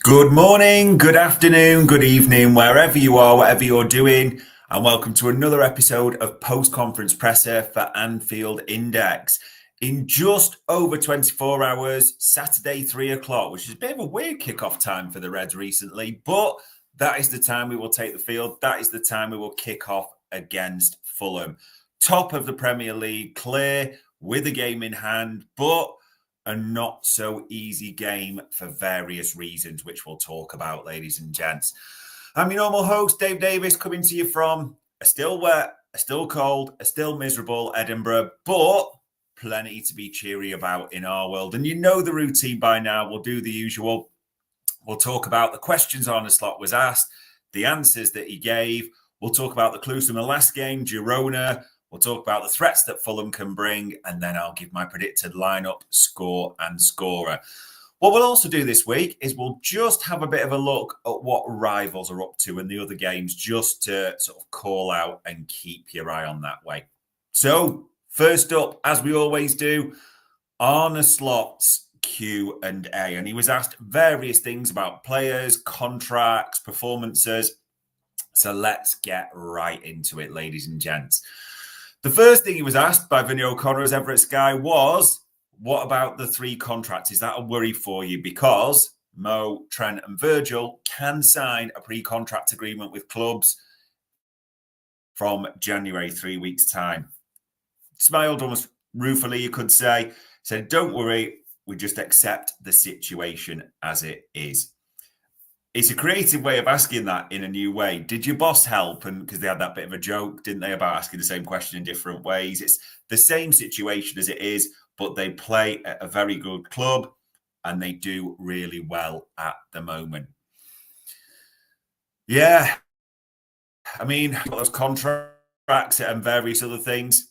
Good morning, good afternoon, good evening, wherever you are, whatever you're doing, and welcome to another episode of Post-Conference Presser for Anfield Index. In just over 24 hours, Saturday, 3 o'clock, which is a bit of a weird kickoff time for the Reds recently, but that is the time we will take the field. That is the time we will kick off against Fulham. Top of the Premier League, clear, with a game in hand, but a not so easy game for various reasons, which we'll talk about, ladies and gents. I'm your normal host, Dave Davis, coming to you from a still wet, a still cold, a still miserable Edinburgh, but plenty to be cheery about in our world. And you know the routine by now. We'll do the usual. We'll talk about the questions Arne Slot was asked, the answers that he gave. We'll talk about the clues from the last game, Girona. We'll talk about the threats that Fulham can bring, and then I'll give my predicted lineup, score, and scorer. What we'll also do this week is we'll just have a bit of a look at what rivals are up to in the other games, just to sort of call out and keep your eye on that way. So, first up, as we always do, Arne Slot's Q&A. And he was asked various things about players, contracts, performances. So let's get right into it, ladies and gents. The first thing he was asked by Vinny O'Connor as ever at Sky was, what about the three contracts? Is that a worry for you? Because Mo, Trent and Virgil can sign a pre-contract agreement with clubs from January, 3 weeks' time. Smiled almost ruefully, you could say. Said, don't worry, we just accept the situation as it is. It's a creative way of asking that in a new way. Did your boss help? And because they had that bit of a joke, didn't they, about asking the same question in different ways? It's the same situation as it is, but they play at a very good club and they do really well at the moment. Yeah. I mean, those contracts and various other things,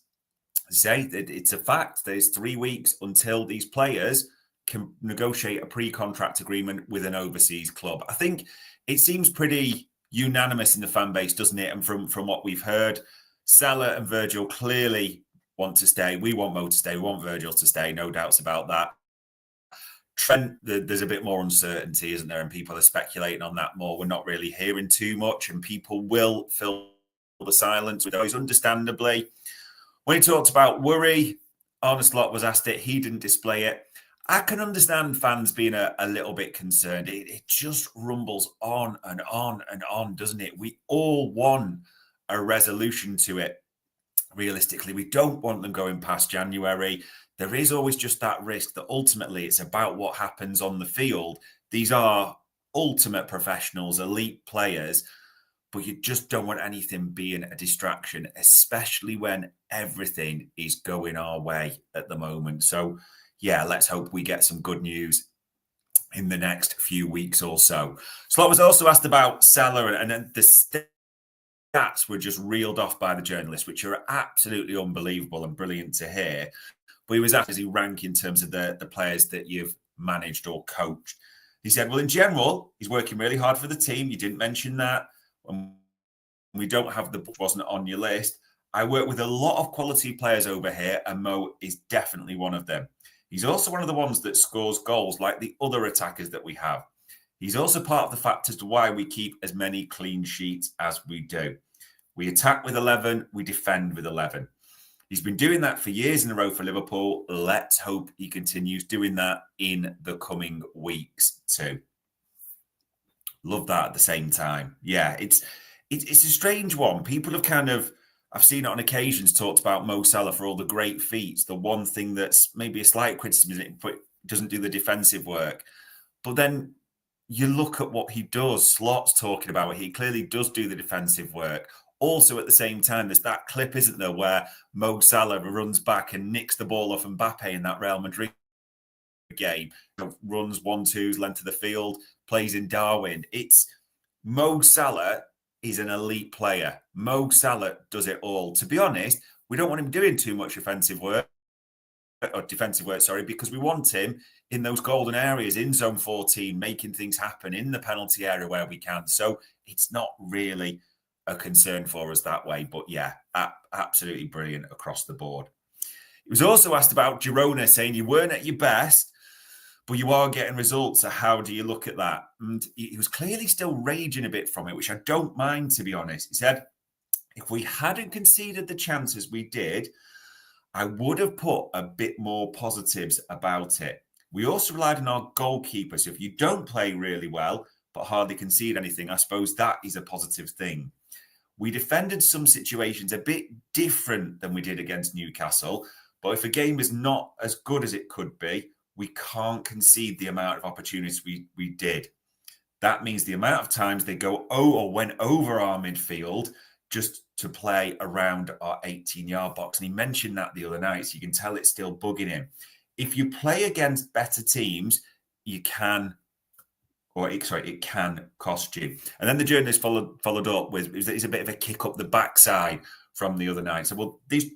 say that it's a fact. There's 3 weeks until these players can negotiate a pre-contract agreement with an overseas club. I think it seems pretty unanimous in the fan base, doesn't it? And from what we've heard, Salah and Virgil clearly want to stay. We want Mo to stay. We want Virgil to stay. No doubts about that. Trent, there's a bit more uncertainty, isn't there? And people are speculating on that more. We're not really hearing too much, and people will fill the silence with those, understandably. When he talked about worry, Arne Slot was asked it. He didn't display it. I can understand fans being a little bit concerned. It just rumbles on and on and on, doesn't it? We all want a resolution to it. Realistically, we don't want them going past January. There is always just that risk that ultimately it's about what happens on the field. These are ultimate professionals, elite players, but you just don't want anything being a distraction, especially when everything is going our way at the moment. So, yeah, let's hope we get some good news in the next few weeks or so. Slot was also asked about Salah, and the stats were just reeled off by the journalist, which are absolutely unbelievable and brilliant to hear. But he was asked, as he rank in terms of the players that you've managed or coached. He said, well, in general, he's working really hard for the team. You didn't mention that. We don't have the wasn't on your list. I work with a lot of quality players over here, and Mo is definitely one of them. He's also one of the ones that scores goals like the other attackers that we have. He's also part of the factors to why we keep as many clean sheets as we do. We attack with 11, we defend with 11. He's been doing that for years in a row for Liverpool. Let's hope he continues doing that in the coming weeks too. Love that at the same time. Yeah, it's a strange one. People have kind of, I've seen it on occasions, talked about Mo Salah for all the great feats. The one thing that's maybe a slight criticism is it doesn't do the defensive work. But then you look at what he does. Slot's talking about it. He clearly does do the defensive work. Also, at the same time, there's that clip, isn't there, where Mo Salah runs back and nicks the ball off Mbappe in that Real Madrid game. Runs 1-2's length of the field, plays in Darwin. It's Mo Salah is an elite player. Mo Salah does it all. To be honest, we don't want him doing too much defensive work, because we want him in those golden areas, in zone 14, making things happen in the penalty area where we can. So it's not really a concern for us that way. But yeah, absolutely brilliant across the board. He was also asked about Girona, saying you weren't at your best, but you are getting results. So how do you look at that? And he was clearly still raging a bit from it, which I don't mind, to be honest. He said, if we hadn't conceded the chances we did, I would have put a bit more positives about it. We also relied on our goalkeeper. So if you don't play really well, but hardly concede anything, I suppose that is a positive thing. We defended some situations a bit different than we did against Newcastle, but if a game is not as good as it could be, we can't concede the amount of opportunities we did. That means the amount of times they go or went over our midfield just to play around our 18-yard box. And he mentioned that the other night, so you can tell it's still bugging him. If you play against better teams, it can cost you. And then the journalist followed up with, it's a bit of a kick up the backside from the other night. So, well, these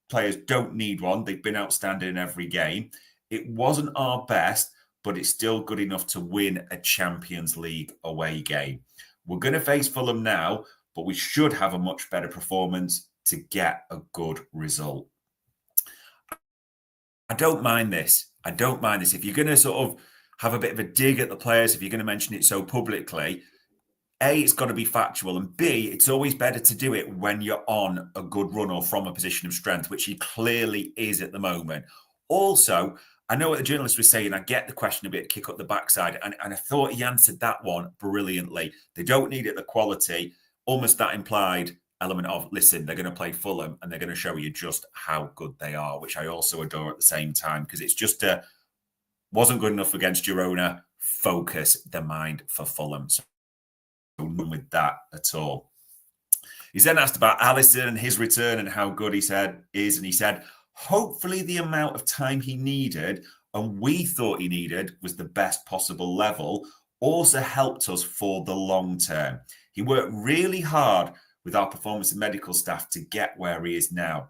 players don't need one. They've been outstanding in every game. It wasn't our best, but it's still good enough to win a Champions League away game. We're going to face Fulham now, but we should have a much better performance to get a good result. I don't mind this. If you're going to sort of have a bit of a dig at the players, if you're going to mention it so publicly, A, it's got to be factual, and B, it's always better to do it when you're on a good run or from a position of strength, which he clearly is at the moment. Also, I know what the journalist was saying. I get the question a bit, kick up the backside, and I thought he answered that one brilliantly. They don't need it, the quality. Almost that implied element of, listen, they're going to play Fulham and they're going to show you just how good they are, which I also adore at the same time, because it's just wasn't good enough against Girona. Focus the mind for Fulham. So none with that at all. He's then asked about Alisson and his return and how good he said is, and he said, hopefully the amount of time he needed and we thought he needed was the best possible level, also helped us for the long term. He worked really hard with our performance and medical staff to get where he is now.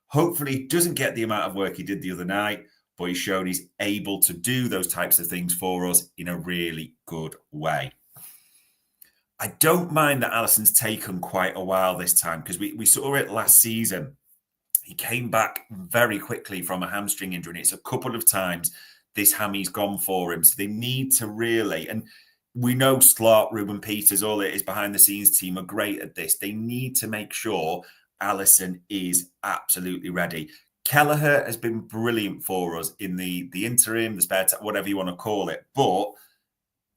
Hopefully he doesn't get the amount of work he did the other night, but he's shown he's able to do those types of things for us in a really good way. I don't mind that Alisson's taken quite a while this time, because we saw it last season. He came back very quickly from a hamstring injury, and it's a couple of times this hammy's gone for him. So they need to really, and we know Slot, Ruben Peters, all it is behind the scenes team are great at this. They need to make sure Alisson is absolutely ready. Kelleher has been brilliant for us in the interim, the spare time, whatever you want to call it. But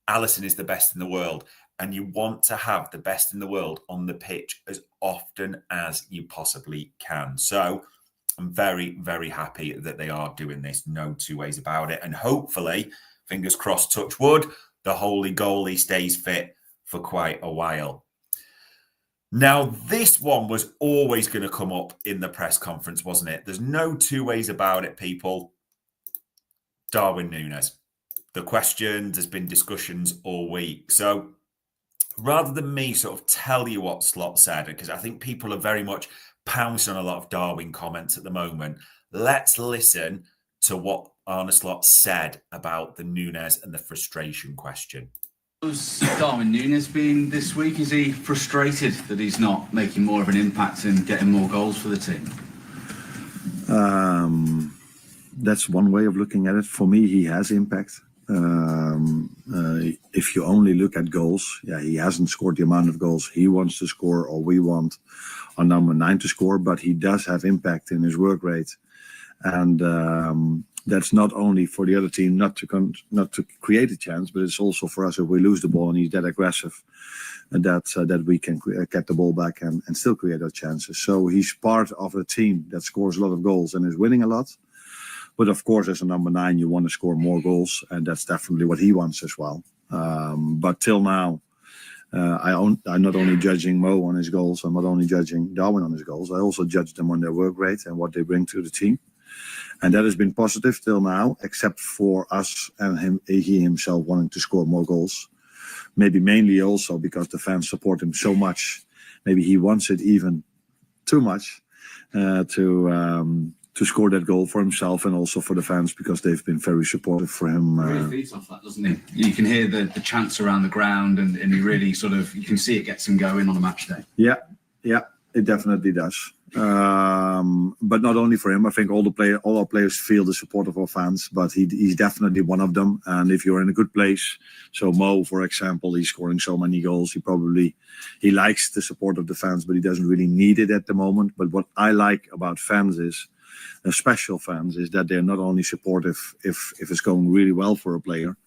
Alisson is the best in the world. And you want to have the best in the world on the pitch as often as you possibly can. So I'm very, very happy that they are doing this. No two ways about it. And hopefully, fingers crossed, touch wood, the holy goalie stays fit for quite a while. Now, this one was always going to come up in the press conference, wasn't it? There's no two ways about it, people. Darwin Nunez. The question, there's been discussions all week. So rather than me sort of tell you what Slot said, because I think people are very much pouncing on a lot of Darwin comments at the moment, let's listen to what Arne Slot said about the Nunez and the frustration question. How's Darwin Nunez been this week? Is he frustrated that he's not making more of an impact and getting more goals for the team? That's one way of looking at it. For me, he has impact. If you only look at goals, he hasn't scored the amount of goals he wants to score, or we want our number 9 to score, but he does have impact in his work rate. And that's not only for the other team not to create a chance, but it's also for us if we lose the ball and he's that aggressive, and that we can get the ball back and still create our chances. So he's part of a team that scores a lot of goals and is winning a lot. But of course, as a number 9, you want to score more goals, and that's definitely what he wants as well. But till now, I'm not only judging Mo on his goals, I'm not only judging Darwin on his goals, I also judge them on their work rate and what they bring to the team. And that has been positive till now, except for us and he himself wanting to score more goals. Maybe mainly also because the fans support him so much. Maybe he wants it even too much to score that goal for himself and also for the fans, because they've been very supportive for him. He really feeds off that, doesn't he? You can hear the chants around the ground, and he really you can see it gets him going on a match day. Yeah, it definitely does. But not only for him. I think all our players feel the support of our fans, but he's definitely one of them. And if you're in a good place, so Mo, for example, he's scoring so many goals. He likes the support of the fans, but he doesn't really need it at the moment. But what I like about fans is, special fans, is that they're not only supportive if it's going really well for a player,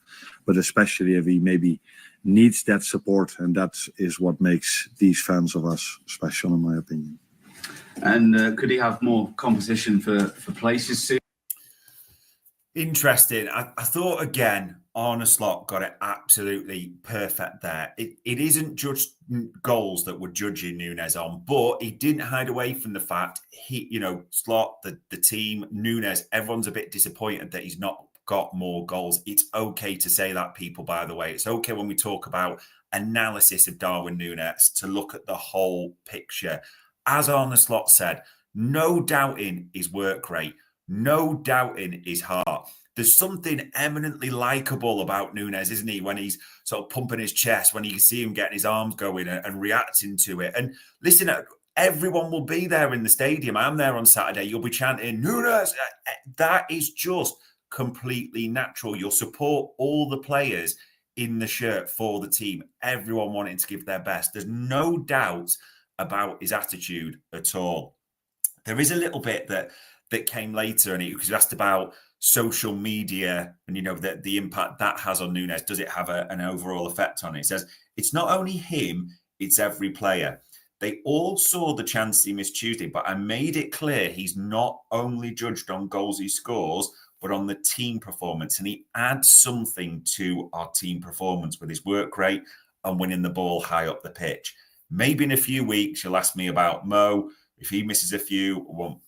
but especially if he maybe needs that support. And that is what makes these fans of us special, in my opinion. And could he have more competition for places soon? Interesting. I thought, again, Arne Slot got it absolutely perfect there. It isn't just goals that we're judging Nunez on, but he didn't hide away from the fact Slot, the team, Nunez, everyone's a bit disappointed that he's not got more goals. It's okay to say that, people, by the way. It's okay when we talk about analysis of Darwin Nunez to look at the whole picture. As Arne Slot said, no doubting his work rate, no doubting his heart. There's something eminently likable about Nunez, isn't he? When he's sort of pumping his chest, when you can see him getting his arms going and reacting to it. And listen, everyone will be there in the stadium. I'm there on Saturday. You'll be chanting, Nunez. That is just completely natural. You'll support all the players in the shirt for the team. Everyone wanting to give their best. There's no doubt about his attitude at all. There is a little bit that came later, and he was asked about social media and the impact that has on Nunez. Does it have an overall effect on it? He says it's not only him, it's every player. They all saw the chance he missed Tuesday, but I made it clear he's not only judged on goals he scores, but on the team performance. And he adds something to our team performance with his work rate and winning the ball high up the pitch. Maybe in a few weeks, you'll ask me about Mo. If he misses a few,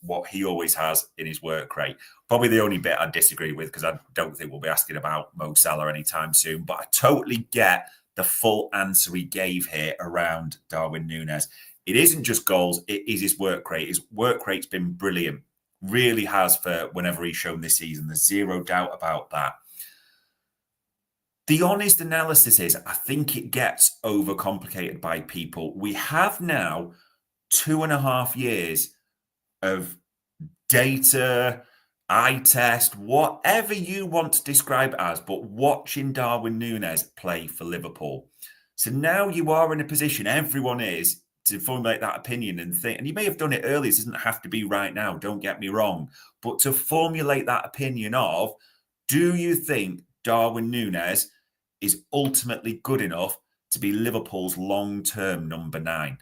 what he always has in his work rate. Probably the only bit I disagree with, because I don't think we'll be asking about Mo Salah anytime soon. But I totally get the full answer he gave here around Darwin Nunez. It isn't just goals, it is his work rate. His work rate's been brilliant. Really has for whenever he's shown this season. There's zero doubt about that. The honest analysis is, I think it gets overcomplicated by people. We have now 2.5 years of data, eye test, whatever you want to describe it as, but watching Darwin Nunez play for Liverpool. So now you are in a position, everyone is, to formulate that opinion and think, and you may have done it earlier, it doesn't have to be right now, don't get me wrong, but to formulate that opinion of, do you think Darwin Nunez is ultimately good enough to be Liverpool's long-term number 9?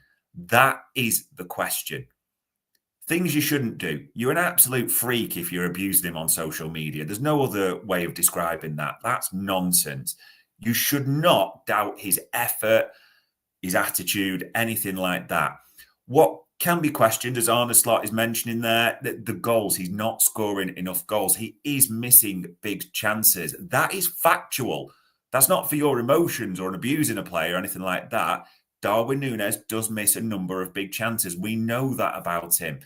That is the question. Things you shouldn't do. You're an absolute freak if you're abusing him on social media. There's no other way of describing that. That's nonsense. You should not doubt his effort, his attitude, anything like that. What can be questioned, as Arne Slot is mentioning there, the goals. He's not scoring enough goals. He is missing big chances. That is factual. That's not for your emotions or abusing a player or anything like that. Darwin Nunez does miss a number of big chances. We know that about him.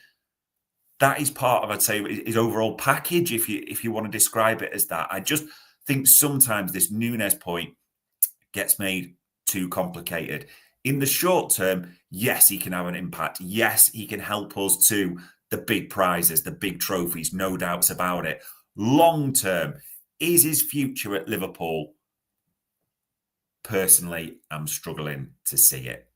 That is part of, I'd say, his overall package, if you want to describe it as that. I just think sometimes this Nunez point gets made too complicated. In the short term, yes, he can have an impact. Yes, he can help us to the big prizes, the big trophies, no doubts about it. Long term, is his future at Liverpool? Personally, I'm struggling to see it.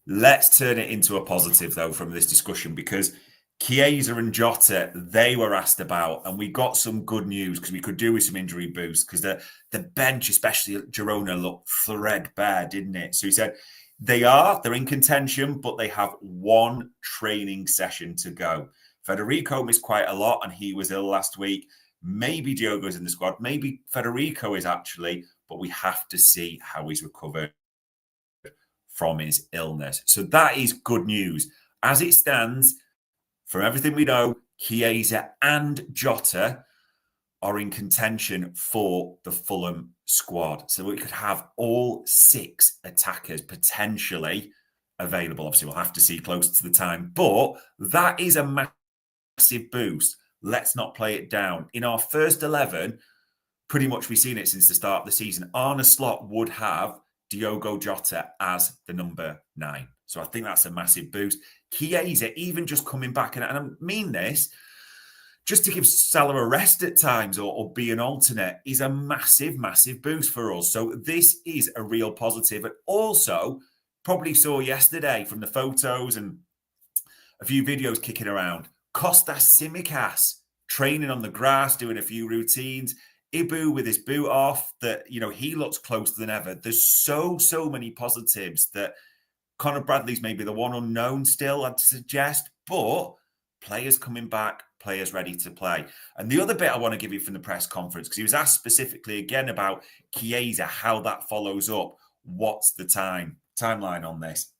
Let's turn it into a positive, though, from this discussion, because Chiesa and Jota, they were asked about, and we got some good news because we could do with some injury boost, because the bench, especially at Girona, looked threadbare, didn't it? So he said they're in contention, but they have one training session to go. Federico missed quite a lot, and he was ill last week. Maybe Diogo's in the squad. Maybe Federico is actually, but we have to see how he's recovered from his illness. So that is good news. As it stands, from everything we know, Chiesa and Jota are in contention for the Fulham squad. So we could have all 6 attackers potentially available. Obviously, we'll have to see closer to the time. But that is a massive boost. Let's not play it down. In our first 11, pretty much we've seen it since the start of the season, Arne Slot would have Diogo Jota as the number 9. So I think that's a massive boost. Chiesa, even just coming back, and I mean this, just to give Salah a rest at times or be an alternate is a massive, massive boost for us. So this is a real positive. And also, probably saw yesterday from the photos and a few videos kicking around, Kostas Tsimikas training on the grass, doing a few routines. Ibu with his boot off, that, he looks closer than ever. There's so many positives that Conor Bradley's maybe the one unknown still, I'd suggest, but players coming back, players ready to play. And the other bit I want to give you from the press conference, because he was asked specifically again about Chiesa, how that follows up. What's the timeline on this?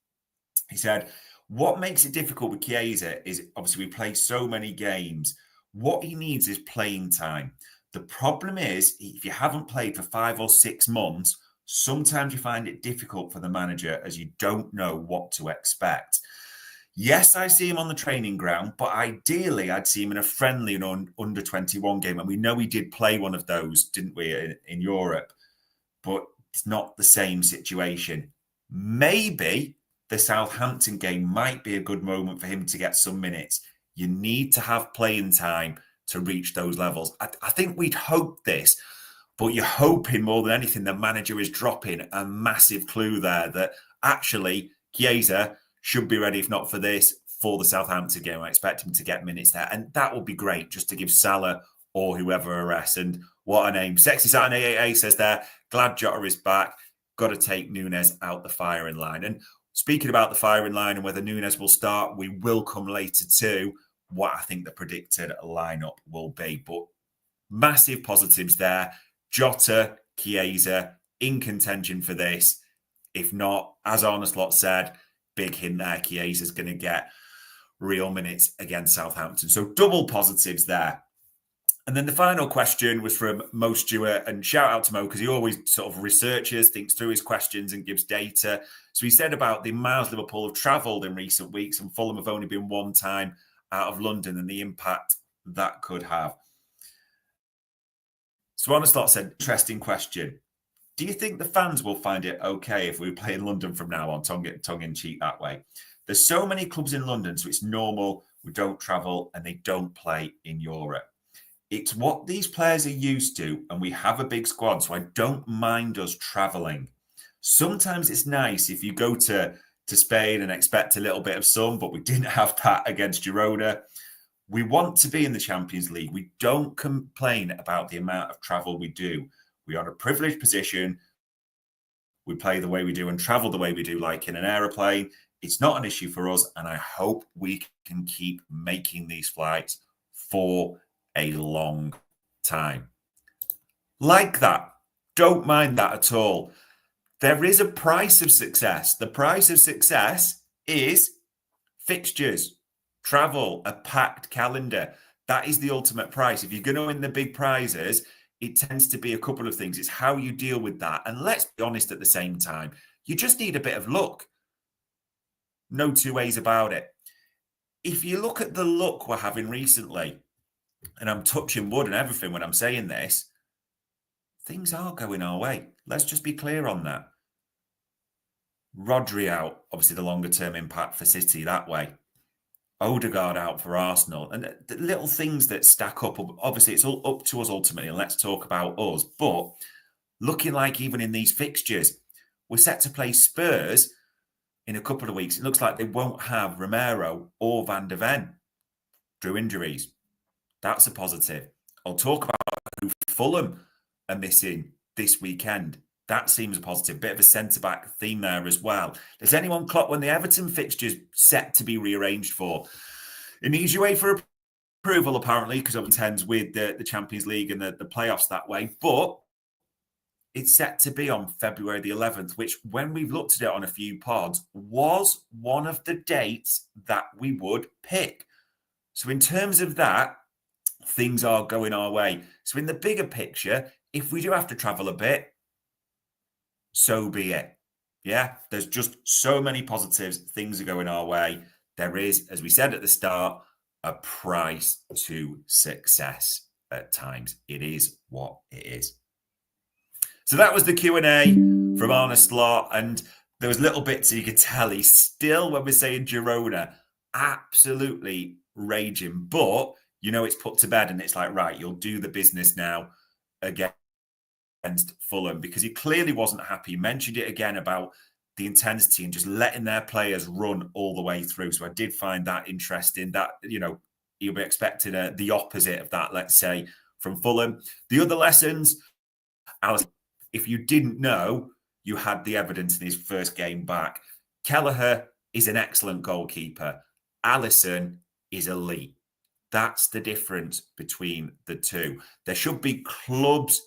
He said, what makes it difficult with Chiesa is obviously we play so many games. What he needs is playing time. The problem is, if you haven't played for 5 or 6 months, sometimes you find it difficult for the manager as you don't know what to expect. Yes, I see him on the training ground, but ideally I'd see him in a friendly and under-21 game. And we know he did play one of those, didn't we, in Europe? But it's not the same situation. Maybe the Southampton game might be a good moment for him to get some minutes. You need to have playing time to reach those levels. I think we'd hope this, but you're hoping more than anything the manager is dropping a massive clue there that actually Chiesa should be ready, if not for this, for the Southampton game. I expect him to get minutes there. And that would be great just to give Salah or whoever a rest. And what a name. Sexy Saturn 888 says there, glad Jota is back. Got to take Nunez out the firing line. And speaking about the firing line and whether Nunez will start, we will come later to what I think the predicted lineup will be. But massive positives there. Jota, Chiesa, in contention for this. If not, as Arne Slot said, big hint there, Chiesa's going to get real minutes against Southampton. So double positives there. And then the final question was from Mo Stewart, and shout out to Mo because he always sort of researches, thinks through his questions and gives data. So he said about the miles Liverpool have travelled in recent weeks, and Fulham have only been one time out of London and the impact that could have. So Arne Slot said, interesting question. Do you think the fans will find it okay if we play in London from now on, tongue in cheek that way? There's so many clubs in London, so it's normal. We don't travel and they don't play in Europe. It's what these players are used to, and we have a big squad, so I don't mind us travelling. Sometimes it's nice if you go to Spain and expect a little bit of sun, but we didn't have that against Girona. We want to be in the Champions League. We don't complain about the amount of travel we do. We are in a privileged position. We play the way we do and travel the way we do, like in an aeroplane. It's not an issue for us, and I hope we can keep making these flights for a long time. Like that. Don't mind that at all. There is a price of success. The price of success is fixtures, travel, a packed calendar. That is the ultimate price. If you're going to win the big prizes, it tends to be a couple of things. It's how you deal with that. And let's be honest at the same time, you just need a bit of luck. No two ways about it. If you look at the luck we're having recently, and I'm touching wood and everything when I'm saying this, things are going our way. Let's just be clear on that. Rodri out, obviously the longer term impact for City that way. Odegaard out for Arsenal. And the little things that stack up, obviously it's all up to us ultimately, and let's talk about us. But looking like even in these fixtures, we're set to play Spurs in a couple of weeks. It looks like they won't have Romero or Van der Ven through injuries. That's a positive. I'll talk about who Fulham are missing this weekend. That seems a positive. Bit of a centre-back theme there as well. Does anyone clock when the Everton fixture's set to be rearranged for? It needs your way for approval, apparently, because it intends with the Champions League and the playoffs that way. But it's set to be on February the 11th, which, when we've looked at it on a few pods, was one of the dates that we would pick. So in terms of that, things are going our way. So in the bigger picture, if we do have to travel a bit, so be it. Yeah, there's just so many positives. Things are going our way. There is, as we said at the start, a price to success at times. It is what it is. So that was the Q&A from Arne Slot, and there was little bits you could tell he's still, when we're saying Girona, absolutely raging. But, it's put to bed and it's like, right, you'll do the business now against Fulham, because he clearly wasn't happy. He mentioned it again about the intensity and just letting their players run all the way through. So I did find that interesting, that, you'll be expecting the opposite of that, let's say, from Fulham. The other lessons, Alisson, if you didn't know, you had the evidence in his first game back. Kelleher is an excellent goalkeeper. Alisson is elite. That's the difference between the two. There should be clubs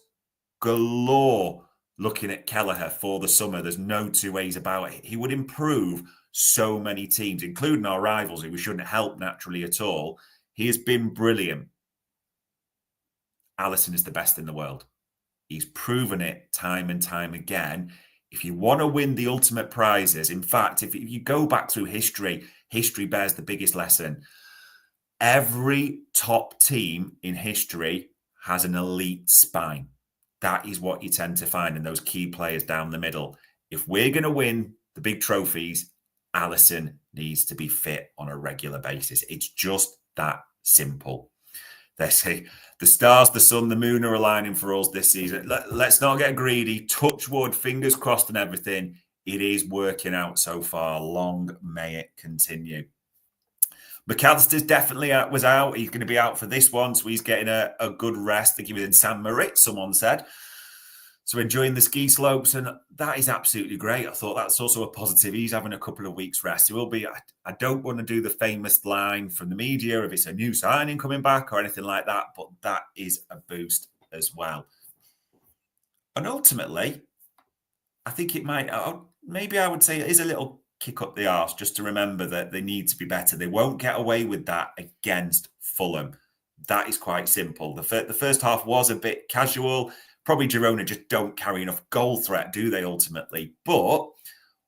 galore looking at Kelleher for the summer. There's no two ways about it. He would improve so many teams, including our rivals, who we shouldn't help naturally at all. He has been brilliant. Alisson is the best in the world. He's proven it time and time again. If you want to win the ultimate prizes, in fact, if you go back through history, history bears the biggest lesson. Every top team in history has an elite spine. That is what you tend to find in those key players down the middle. If we're going to win the big trophies, Alisson needs to be fit on a regular basis. It's just that simple. They say the stars, the sun, the moon are aligning for us this season. Let's not get greedy. Touch wood, fingers crossed and everything. It is working out so far. Long may it continue. McAllister's definitely was out. He's going to be out for this one, so he's getting a good rest. I think he was in San Moritz, someone said. So enjoying the ski slopes, and that is absolutely great. I thought that's also a positive. He's having a couple of weeks rest. He will be. I don't want to do the famous line from the media if it's a new signing coming back or anything like that, but that is a boost as well. And ultimately, I think it might, maybe I would say it is a little kick up the arse just to remember that they need to be better. They won't get away with that against Fulham. That is quite simple. The first half was a bit casual. Probably Girona just don't carry enough goal threat, do they, ultimately? But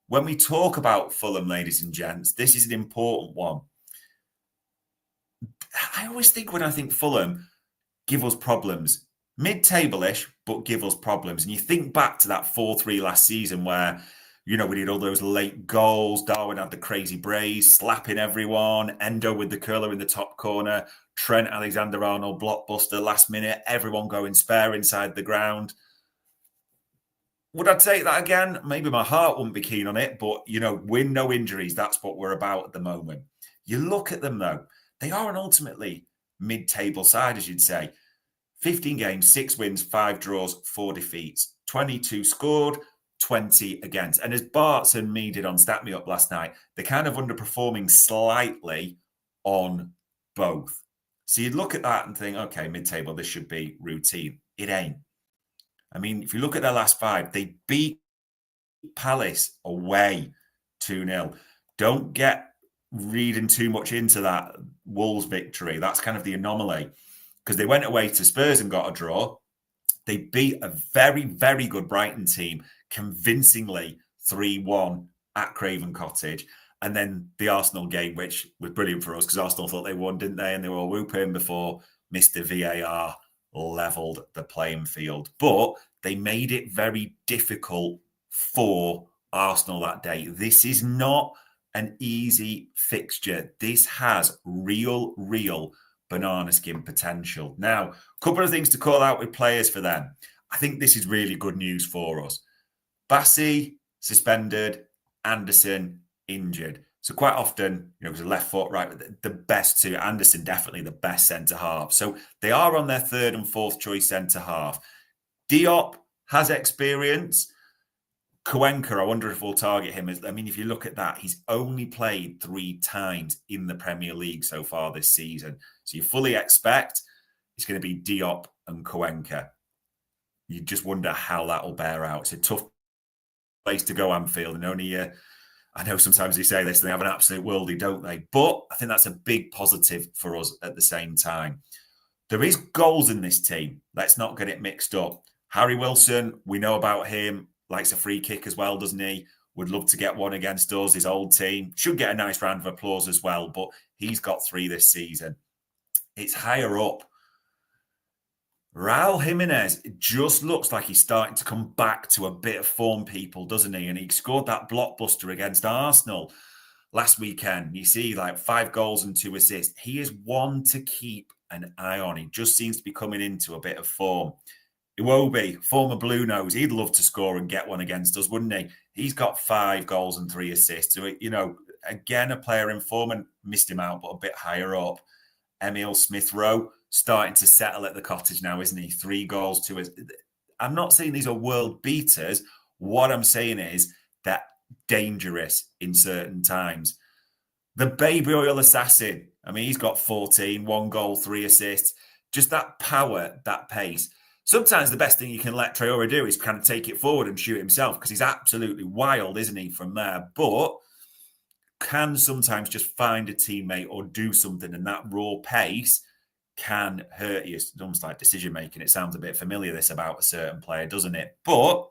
when we talk about Fulham, ladies and gents, this is an important one. I always think when I think Fulham, give us problems. Mid-table-ish, but give us problems. And you think back to that 4-3 last season where, we did all those late goals. Darwin had the crazy brace, slapping everyone. Endo with the curler in the top corner. Trent Alexander-Arnold blockbuster last minute. Everyone going spare inside the ground. Would I take that again? Maybe my heart wouldn't be keen on it, but, win, no injuries. That's what we're about at the moment. You look at them, though. They are an ultimately mid-table side, as you'd say. 15 games, 6 wins, 5 draws, 4 defeats. 22 scored, 20 against. And as Bart's and me did on Stat Me Up last night, they're kind of underperforming slightly on both. So you'd look at that and think, okay, mid-table, this should be routine. It ain't. I mean, if you look at their last 5, they beat Palace away 2-0. Don't get reading too much into that Wolves victory. That's kind of the anomaly, because they went away to Spurs and got a draw. They beat a very, very good Brighton team convincingly 3-1 at Craven Cottage. And then the Arsenal game, which was brilliant for us because Arsenal thought they won, didn't they? And they were all whooping before Mr. VAR levelled the playing field. But they made it very difficult for Arsenal that day. This is not an easy fixture. This has real banana skin potential. Now, a couple of things to call out with players for them. I think this is really good news for us. Bassi suspended, Anderson injured. So quite often, it was a left foot, right? The best two, Anderson definitely the best centre half. So they are on their 3rd and 4th choice centre half. Diop has experience. Cuenca, I wonder if we'll target him. If you look at that, he's only played 3 times in the Premier League so far this season. So you fully expect it's going to be Diop and Cuenca. You just wonder how that will bear out. It's a tough place to go, Anfield, and only I know sometimes they say this, they have an absolute worldie, don't they? But I think that's a big positive for us at the same time. There is goals in this team. Let's not get it mixed up. Harry Wilson, we know about him, likes a free kick as well, doesn't he? Would love to get one against us, his old team. Should get a nice round of applause as well, but he's got 3 this season. It's higher up. Raul Jimenez, it just looks like he's starting to come back to a bit of form, people, doesn't he? And he scored that blockbuster against Arsenal last weekend. You see, like 5 goals and 2 assists. He is one to keep an eye on. He just seems to be coming into a bit of form. Iwobi, former Blue Nose, he'd love to score and get one against us, wouldn't he? He's got 5 goals and 3 assists. So, you know, again, a player in form, and missed him out, but a bit higher up. Emil Smith-Rowe starting to settle at the Cottage now, isn't he? 3 goals, 2 assists. I'm not saying these are world beaters. What I'm saying is they're dangerous in certain times. The baby oil assassin, I mean, he's got 14, 1 goal, 3 assists. Just that power, that pace. Sometimes the best thing you can let Traore do is kind of take it forward and shoot himself, because he's absolutely wild, isn't he, from there? But can sometimes just find a teammate or do something, and that raw pace can hurt you. It's almost like decision making. It sounds a bit familiar, this, about a certain player, doesn't it? But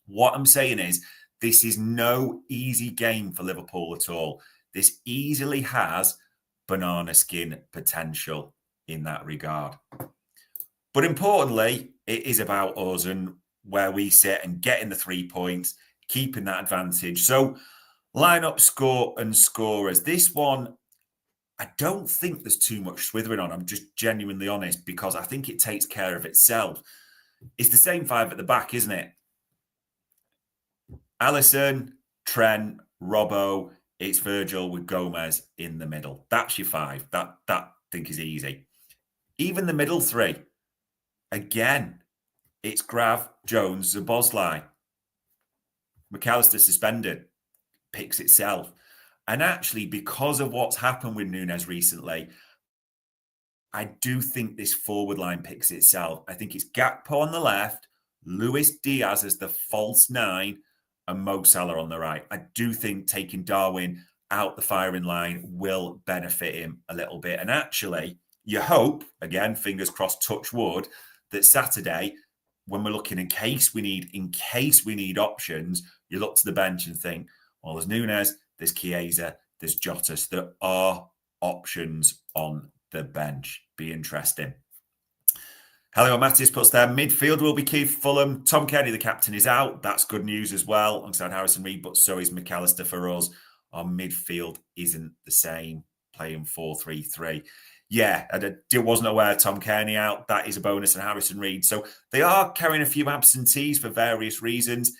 what I'm saying is, this is no easy game for Liverpool at all. This easily has banana skin potential in that regard. But importantly, it is about us and where we sit and getting the 3 points, keeping that advantage. So, lineup, score and scorers. This one, I don't think there's too much swithering on. I'm just genuinely honest, because I think it takes care of itself. It's the same 5 at the back, isn't it? Alisson, Trent, Robbo. It's Virgil with Gomez in the middle. That's your 5. That I think is easy. Even the middle 3. Again, it's Grav, Jones, Szoboszlai. McAllister suspended. Picks itself. And actually, because of what's happened with Nunez recently, I do think this forward line picks itself. I think it's Gakpo on the left, Luis Diaz as the false 9, and Mo Salah on the right. I do think taking Darwin out the firing line will benefit him a little bit. And actually, you hope, again, fingers crossed, touch wood, that Saturday, when we're looking in case we need options, you look to the bench and think, well, there's Nunez, there's Chiesa, there's Jota. So there are options on the bench. Be interesting. Helio Mattis puts there, midfield will be key for Fulham. Tom Kenny, the captain, is out. That's good news as well, alongside Harrison Reed, but so is McAllister for us. Our midfield isn't the same, playing 4-3-3. Yeah, I wasn't aware Tom Kearney out. That is a bonus, and Harrison Reed. So they are carrying a few absentees for various reasons,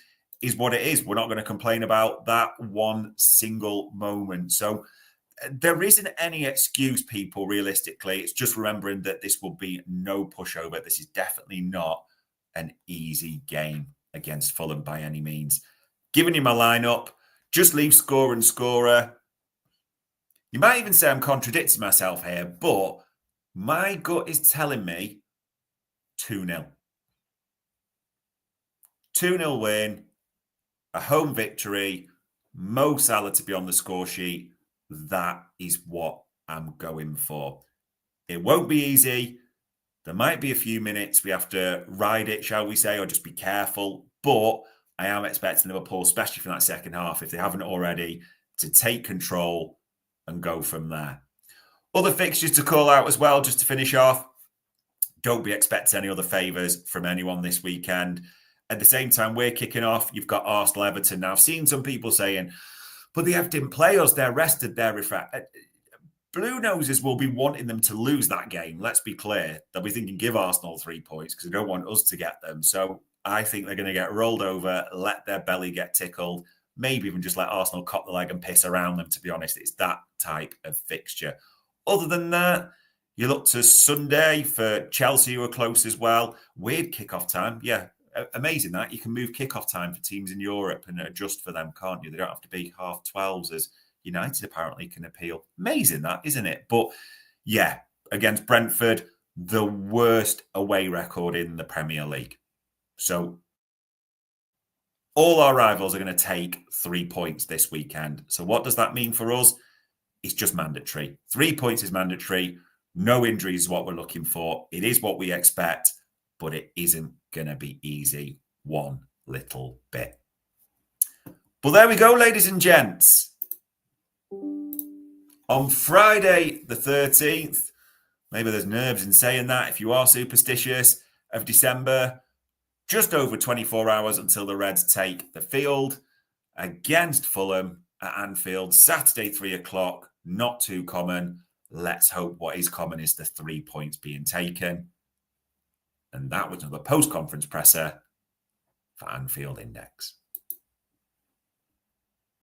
is what it is. We're not going to complain about that one single moment. So there isn't any excuse, people, realistically. It's just remembering that this will be no pushover. This is definitely not an easy game against Fulham by any means. Giving you my lineup, just leave score and scorer. You might even say I'm contradicting myself here, but my gut is telling me 2-0. 2-0 win, a home victory, Mo Salah to be on the score sheet. That is what I'm going for. It won't be easy. There might be a few minutes we have to ride it, shall we say, or just be careful. But I am expecting Liverpool, especially from that second half, if they haven't already, to take control and go from there. Other fixtures to call out as well, just to finish off. Don't be expecting any other favours from anyone this weekend. At the same time, we're kicking off. You've got Arsenal, Everton. Now, I've seen some people saying, but they didn't play us. They're rested. They're refreshed. Blue Noses will be wanting them to lose that game. Let's be clear. They'll be thinking, give Arsenal 3 points because they don't want us to get them. So I think they're going to get rolled over, let their belly get tickled, maybe even just let Arsenal cop the leg and piss around them, to be honest. It's that type of fixture. Other than that, you look to Sunday for Chelsea, who are close as well. Weird kickoff time. Yeah, amazing that. You can move kickoff time for teams in Europe and adjust for them, can't you? They don't have to be 12:30 as United apparently can appeal. Amazing that, isn't it? But yeah, against Brentford, the worst away record in the Premier League. So all our rivals are going to take 3 points this weekend. So what does that mean for us? It's just mandatory. 3 points is mandatory. No injuries is what we're looking for. It is what we expect, but it isn't going to be easy one little bit. But there we go, ladies and gents. On Friday the 13th, maybe there's nerves in saying that if you are superstitious, of December. Just over 24 hours until the Reds take the field against Fulham at Anfield, Saturday, 3 o'clock. Not too common. Let's hope what is common is the 3 points being taken. And that was another post-conference presser for Anfield Index.